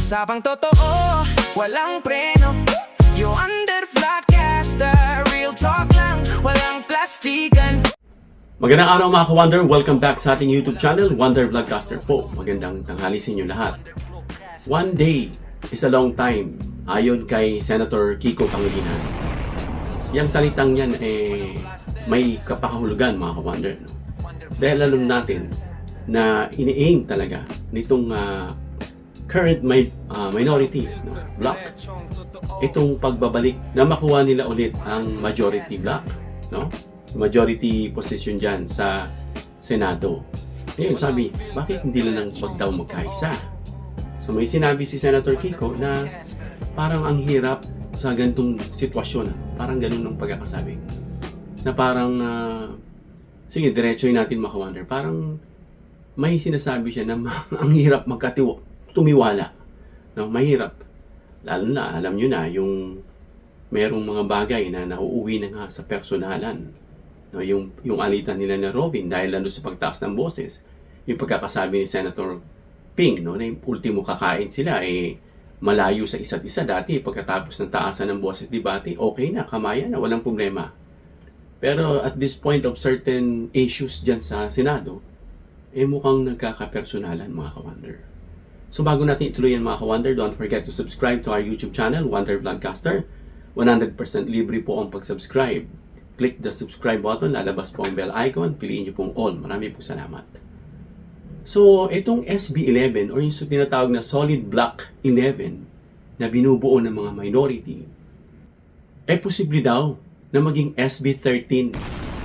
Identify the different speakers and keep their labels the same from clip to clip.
Speaker 1: Usapang totoo, walang preno. You under Vlogcaster, real talk lang, walang plastikan.
Speaker 2: Magandang araw mga ka-Wonder, welcome back sa ating YouTube channel, Wonder Vlogcaster po. Magandang tanghali sa inyo lahat. One day is a long time, ayon kay Senator Kiko Pangilinan. Yang salitang yan may kapakahulugan mga ka-Wonder. No? Dahil alam natin na ini-aim talaga nitong current minority block itong pagbabalik na makuha nila ulit ang majority block, no? Majority position dyan sa Senado. Ngayon sabi, bakit hindi lang daw magkaisa? So may sinabi si Senator Kiko na parang ang hirap sa ganitong sitwasyon. Parang ganun ng pagkakasabi. Na parang, sige, diretsoy natin maka-wonder. Parang may sinasabi siya na ang hirap tumiwala. No? Mahirap. Lalo na, alam nyo na, yung merong mga bagay na nauuwi na nga sa personalan. No, yung alitan nila na Robin dahil lalo sa pagtaas ng boses, yung pagkakasabi ni Senator Ping, no, na yung ultimo kakain sila, malayo sa isa't isa dati, pagkatapos ng taasan ng boses debate, okay na, kamaya na, walang problema. Pero at this point of certain issues dyan sa Senado, mukhang nagkakapersonalan mga ka-Wonder. So bago natin ituloy yan mga ka-Wonder, don't forget to subscribe to our YouTube channel, Wonder Vlogcaster. 100% libre po ang pag-subscribe. Click the subscribe button, lalabas po ang bell icon, piliin nyo pong all. Marami po salamat. So, itong SB11 or yung tinatawag na Solid Block 11 na binubuo ng mga minority, posible daw na maging SB13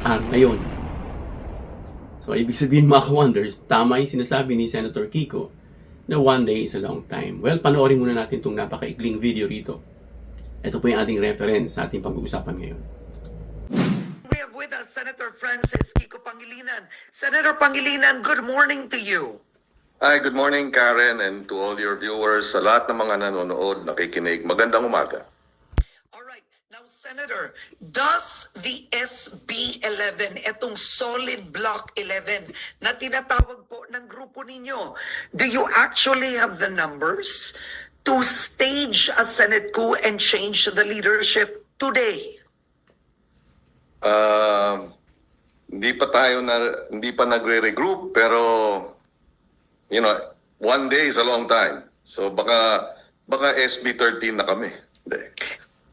Speaker 2: ngayon. So, ibig sabihin mga ka-Wonders, tama yung sinasabi ni Senator Kiko na one day is a long time. Well, panoorin muna natin itong napakaikling video rito. Ito po yung ating reference sa ating pag-uusapan ngayon.
Speaker 3: We have with us Senator Francis Kiko Pangilinan. Senator Pangilinan, good morning to you.
Speaker 4: Hi, good morning Karen and to all your viewers, sa lahat ng mga nanonood, nakikinig. Magandang umaga.
Speaker 3: All right. Now, Senator, does the SB11, etong Solid Block 11 na tinatawag po ng grupo ninyo, do you actually have the numbers to stage a Senate coup and change the leadership today?
Speaker 4: Hindi pa nagre-regroup, pero one day is a long time. So baka SB13 na kami. Hindi.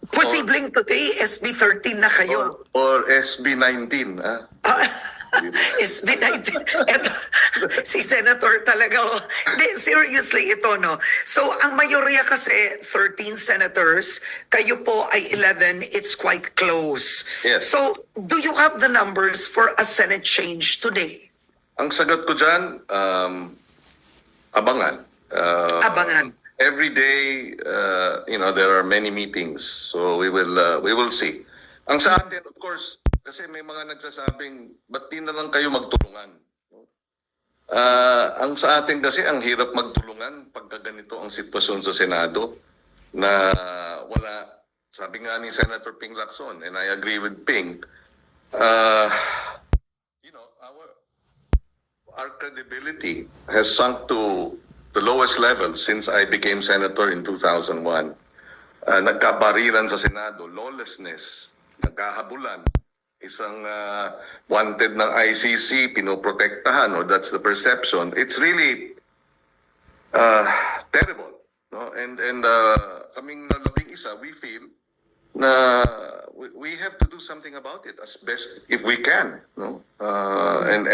Speaker 3: Posibleng today, SB13 na kayo.
Speaker 4: Or SB19, ha?
Speaker 3: SB19. Eto, si Senator talaga. Seriously, ito, no? So, ang mayorya kasi, 13 senators. Kayo po ay 11. It's quite close.
Speaker 4: Yes.
Speaker 3: So, do you have the numbers for a Senate change today?
Speaker 4: Ang sagot ko dyan, abangan.
Speaker 3: Abangan.
Speaker 4: Every day, there are many meetings, so we will see. Ang sa atin, of course, kasi may mga nagsasabing, ba't di na lang kayo magtulungan? Ang sa atin kasi, ang hirap magtulungan pagka ganito ang sitwasyon sa Senado, na wala, sabi nga ni Senator Ping Lacson, and I agree with Ping, our credibility has sunk to the lowest level since I became senator in 2001. Nagkabariran sa Senado, lawlessness, nagkahabulan. Isang wanted ng ICC, pinoprotektahan, or that's the perception. It's really terrible. No? And kaming nalabing isa, we feel na we have to do something about it as best if we can. No? And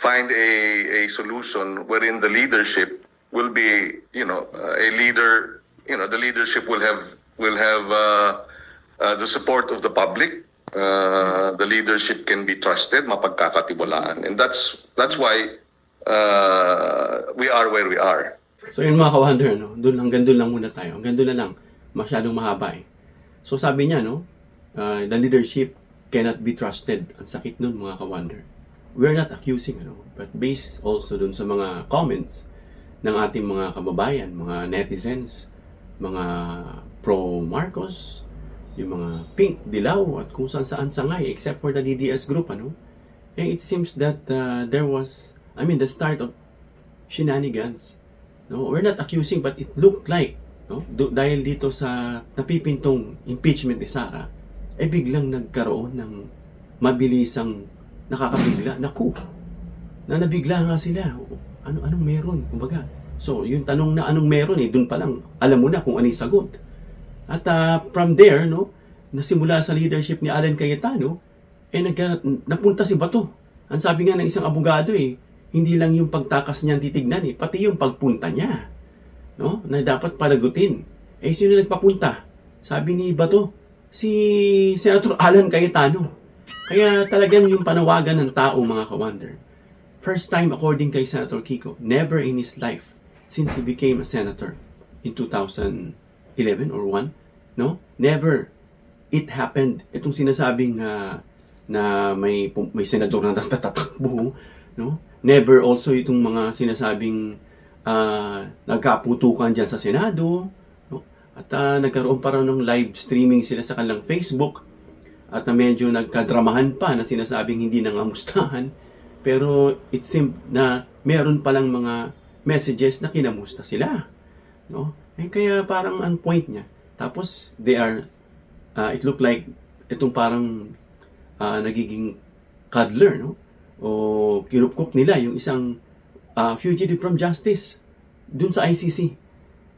Speaker 4: find a solution wherein the leadership will be, a leader. The leadership will have the support of the public. The leadership can be trusted, mapagkakatiwalaan, and that's why we are where we are.
Speaker 2: So yun mga ka-Wonder, no? Hanggang doon lang muna tayo. Hanggang doon na lang. Masyadong mahaba eh. So sabi niya, no? The leadership cannot be trusted. Ang sakit nun mga ka-Wonder. We're not accusing, but based also dun sa mga comments ng ating mga kababayan, mga netizens, mga pro-Marcos, yung mga pink, dilaw, at kung saan sangay, except for the DDS group, it seems that there was, the start of shenanigans No, we're not accusing, but it looked like, no, dahil dito sa napipintong impeachment ni Sara, biglang nagkaroon ng mabilisang nakakabigla na coup. Na nabigla nga sila. Anong meron? Kumbaga. So, yung tanong na anong meron, dun pa lang, alam mo na kung anong sagot. At from there, no, nasimula sa leadership ni Alan Cayetano, napunta si Bato. Ang sabi nga ng isang abogado, hindi lang yung pagtakas niya titignan, pati yung pagpunta niya, no, na dapat palagutin. Sino nagpapunta? Sabi ni Bato, si Senator Alan Cayetano. Kaya talagang yung panawagan ng tao, mga ka-wonder, first time according kay Senator Kiko, never in his life since he became a senator in 2011 or 1, no? Never it happened. Itong sinasabing na may senador na tatakbo, no? Never also itong mga sinasabing nagkaputukan dyan sa Senado, no? At nagkaroon pa raw ng live streaming sila sa kanilang Facebook at na medyo nagkadramahan pa na sinasabing hindi nangamustahan, pero it seemed na meron palang mga messages na kinamusta sila, no? Kaya parang ang point niya. Tapos they are it looked like itong parang nagiging cuddler, no? O kinupkup nila yung isang fugitive from justice dun sa ICC,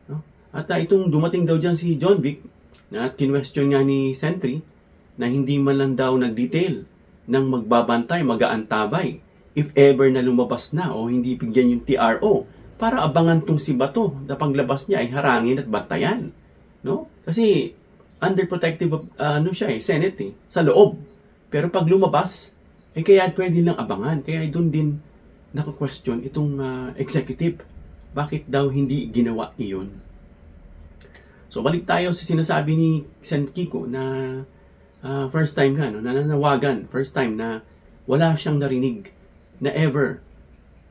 Speaker 2: no? At itong dumating daw dyan si John Vic at kinwestiyon nga ni Sentry na hindi man lang daw nag-detail ng magbabantay, mag-aantabay if ever na lumabas na o hindi bigyan yung TRO para abangan tong si Bato na paglabas niya ay harangin at bantayan, no? Kasi under protective siya Senate sa loob. Pero pag lumabas, kaya pwede lang abangan. Kaya doon din nako-question itong executive. Bakit daw hindi ginawa iyon? So balik tayo sa sinasabi ni Sen Kiko na first time nga, no, nananawagan, first time na wala siyang narinig na ever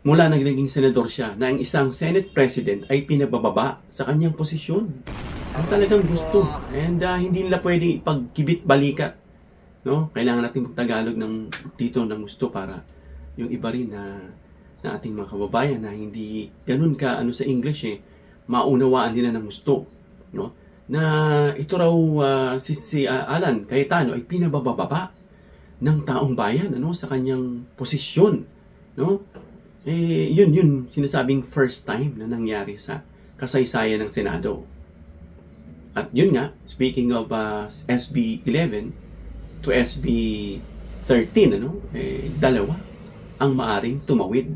Speaker 2: mula naging senador siya na ang isang Senate President ay pinabababa sa kanyang posisyon. Ang talagang gusto. And hindi nila pwede pagkibit-balikat, no? Kailangan natin mag-Tagalog dito ng gusto para yung iba rin na ating mga kababayan na hindi ganun ka sa English maunawaan nila ng gusto, no? Na ito raw si Alan Cayetano ay pinabababa ng taong bayan sa kanyang posisyon, no? Yun sinasabing first time na nangyari sa kasaysayan ng Senado. At yun nga, speaking of SB 11 to SB 13, dalawa ang maaring tumawid.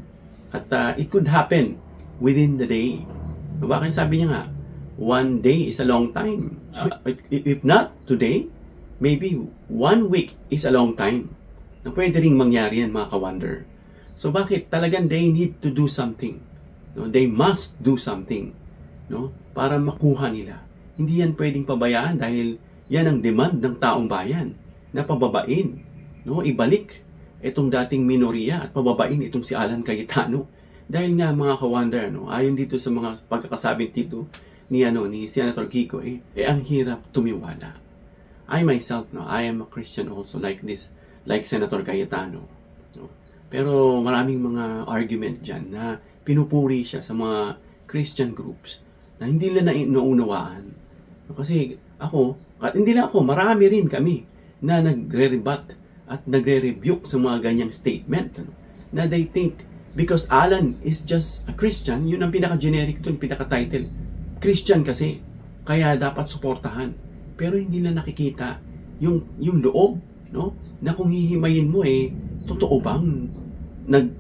Speaker 2: At it could happen within the day. Bakit sabi niya nga, one day is a long time. If not today, maybe 1 week is a long time. Na pwede ring mangyari yan, mga ka-wonder. So bakit talagang they need to do something? No? They must do something, no? Para makuha nila. Hindi yan pwedeng pabayaan dahil yan ang demand ng taong bayan na pababain, no? Ibalik itong dating minoriya at pababain itong si Alan Cayetano. Dahil nga, mga ka-wonder, ayon dito sa mga pagkakasabing dito ni Senator Kiko, ang hirap tumiwala. I myself, I am a Christian also like Senator Cayetano. No? Pero maraming mga argument dyan na pinupuri siya sa mga Christian groups na hindi nila naunawaan. Kasi hindi lang ako, marami rin kami na nagre-rebut at nagre-rebuke sa mga ganyang statement. Na they think, because Alan is just a Christian, yun ang pinaka-generic doon, pinaka-title. Christian kasi, kaya dapat suportahan. Pero hindi na nakikita yung loob, no? Na kung hihimayin mo totoo bang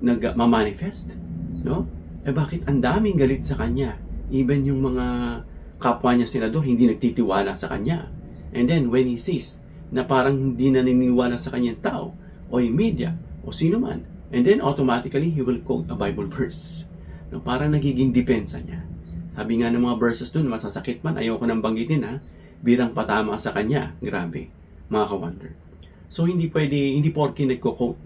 Speaker 2: nagma-manifest, no? Bakit ang daming galit sa kanya? Even yung mga kapwa niya senador hindi nagtitiwala sa kanya. And then when he sees na parang hindi na naniniwala sa kanyang tao o yung media o sino man, and then automatically he will quote a Bible verse. No, parang nagiging depensa niya. Sabi nga ng mga verses doon, masasakit man, ayoko nang banggitin birang patama sa kanya. Grabe, mga ka-wonder. So hindi porke nagko-quote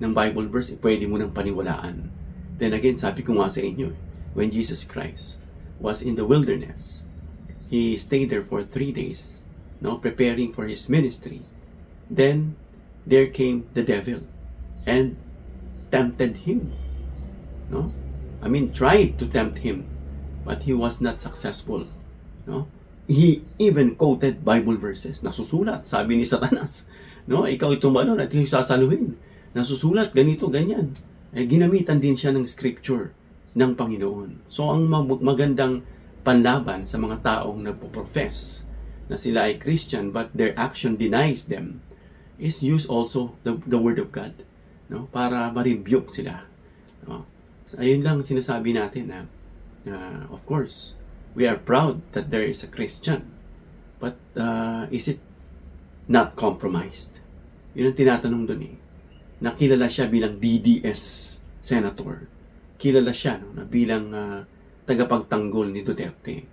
Speaker 2: ng Bible verse, pwede mo nang paniwalaan. Then again, sabi ko nga sa inyo, when Jesus Christ was in the wilderness, He stayed there for 3 days, preparing for His ministry. Then, there came the devil and tempted Him. Tried to tempt Him but he was not successful. No? He even quoted Bible verses. Nasusulat, sabi ni Satanas. No? Ikaw itong ano, at yung sasaluhin. Nasusulat, ganito, ganyan. Ginamitan din siya ng scripture ng Panginoon. So, ang magandang panlaban sa mga taong nagpo-profess na sila ay Christian but their action denies them is use also the Word of God, no? Para ma-rebuke sila. No? So, ayun lang sinasabi natin na of course, we are proud that there is a Christian. But is it not compromised? Yun ang tinatanong doon eh. Nakilala siya bilang DDS senator. Kilala siya na bilang tagapagtanggol ni Duterte.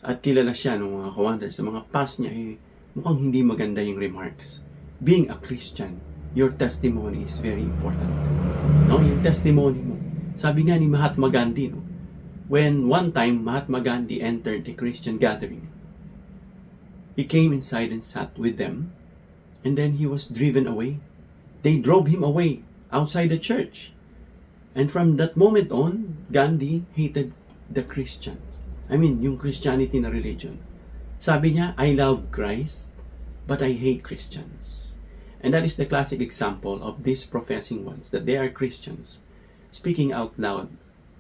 Speaker 2: At kilala siya mga kawander sa mga past niya mukhang hindi maganda yung remarks. Being a Christian, your testimony is very important. No, yung testimony mo. Sabi nga ni Mahatma Gandhi, no, when one time Mahatma Gandhi entered a Christian gathering, he came inside and sat with them, and then he was driven away. They drove him away outside the church. And from that moment on, Gandhi hated the Christians. I mean, yung Christianity na religion. Sabi niya, I love Christ, but I hate Christians. And that is the classic example of these professing ones, that they are Christians, speaking out loud,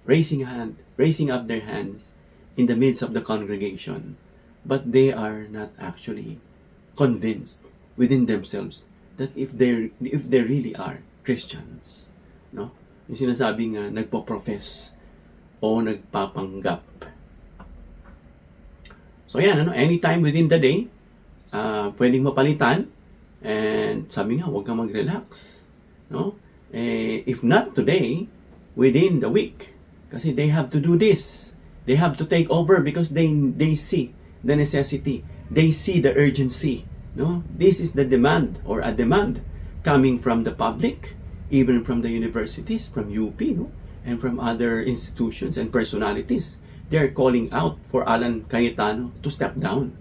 Speaker 2: raising up their hands in the midst of the congregation, but they are not actually convinced within themselves that if they really are Christians, no? Yung sinasabing nagpo-profess o nagpapanggap. So yan, anytime within the day, pwedeng mapalitan. And sabi nga, huwag kang mag-relax. No? If not today, within the week. Kasi they have to do this. They have to take over because they see the necessity. They see the urgency. No? This is the demand or a demand coming from the public, even from the universities, from UP, no? And from other institutions and personalities. They're calling out for Alan Cayetano to step down.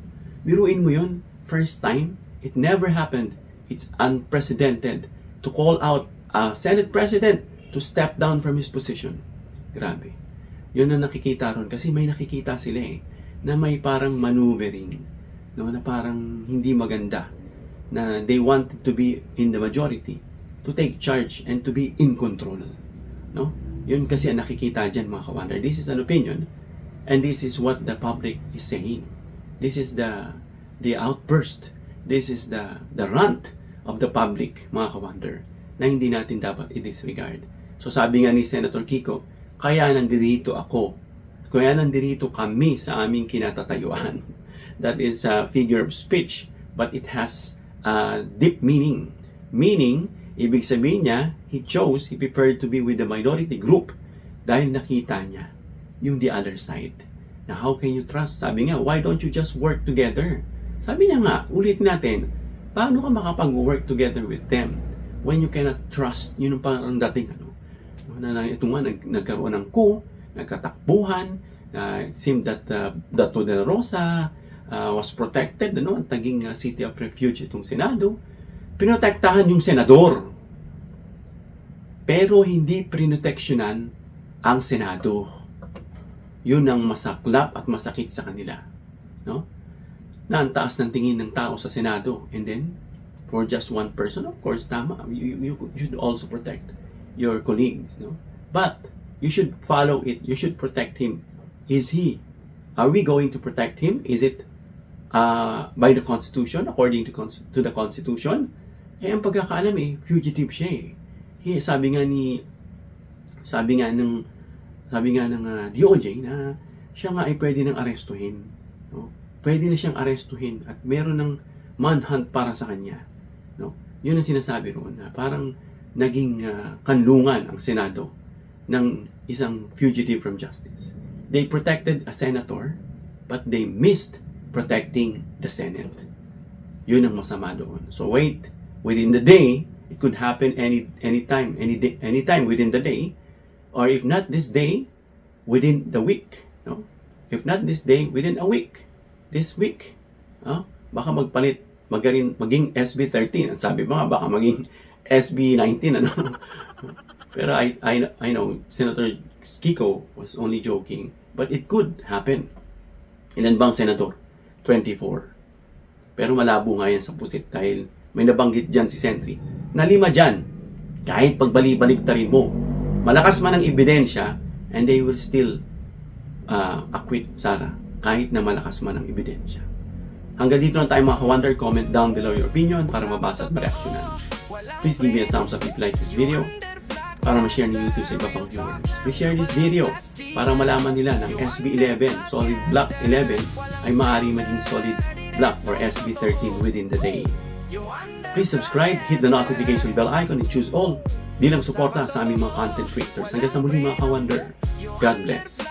Speaker 2: Biruin mo yun, first time. It never happened. It's unprecedented to call out a Senate President to step down from his position. Grabe. Yun ang nakikita ron kasi may nakikita sila na may parang maneuvering, no, na parang hindi maganda, na they wanted to be in the majority, to take charge and to be in control. No? Yun kasi ang nakikita dyan mga kawander. This is an opinion and this is what the public is saying. This is the outburst. This is the rant of the public, mga kawander, na hindi natin dapat i-disregard. So sabi nga ni Senator Kiko, kaya nandirito ako, kaya nandirito kami sa aming kinatatayuan. That is a figure of speech, but it has a deep meaning. Meaning, ibig sabihin niya, he preferred to be with the minority group dahil nakita niya yung the other side. Now, how can you trust? Sabi nga, why don't you just work together? Sabi niya nga, ulit natin, paano ka makapag-work together with them when you cannot trust? Yun ang parang dating, ito nga, nagkaroon ng coup, nagkatakbuhan, it seemed that Dato de la Rosa was protected, ang taging city of refuge itong Senado. Pinotektahan yung senador. Pero hindi prinoteksyonan ang Senado. Yun ang masaklap at masakit sa kanila. No? Na ang taas ng tingin ng tao sa Senado. And then, for just one person, of course, tama. You should also protect your colleagues. No? But, you should follow it. You should protect him. Are we going to protect him? Is it by the Constitution, according to the Constitution? Ang pagkakaalam fugitive siya sabi nga ng DOJ na siya nga ay pwede nang arestuhin. No? Pwede na siyang arestuhin at meron ng manhunt para sa kanya. No? Yun ang sinasabi roon na parang naging kanlungan ang Senado ng isang fugitive from justice. They protected a senator but they missed protecting the Senate. Yun ang masama doon. So within the day, it could happen anytime within the day, or if not this day, within the week. No? If not this day, within a week. This week, baka maging SB 13. Ang sabi mo baka maging SB 19. Pero I know Senator Kiko was only joking, but it could happen. Ilan bang senator? 24. Pero malabo nga yan sa pusit dahil may nabanggit dyan si Sentry na 5 dyan. Kahit pagbalik-baliktarin mo, malakas man ang ebidensya, and they will still acquit Sara kahit na malakas man ang ebidensya. Hanggang dito lang tayo mga ka-wonder. Comment down below your opinion para mabasa at mareaksyonan. Please give me a thumbs up if you like this video para ma-share ni YouTube sa iba pang viewers. Please share this video para malaman nila ng SB11, solid block 11 ay maaari maging solid block or SB13 within the day. Please subscribe, hit the notification bell icon and choose all bilang suporta sa aming mga content creators. Hanggang sa muli mga ka-wonder. God bless.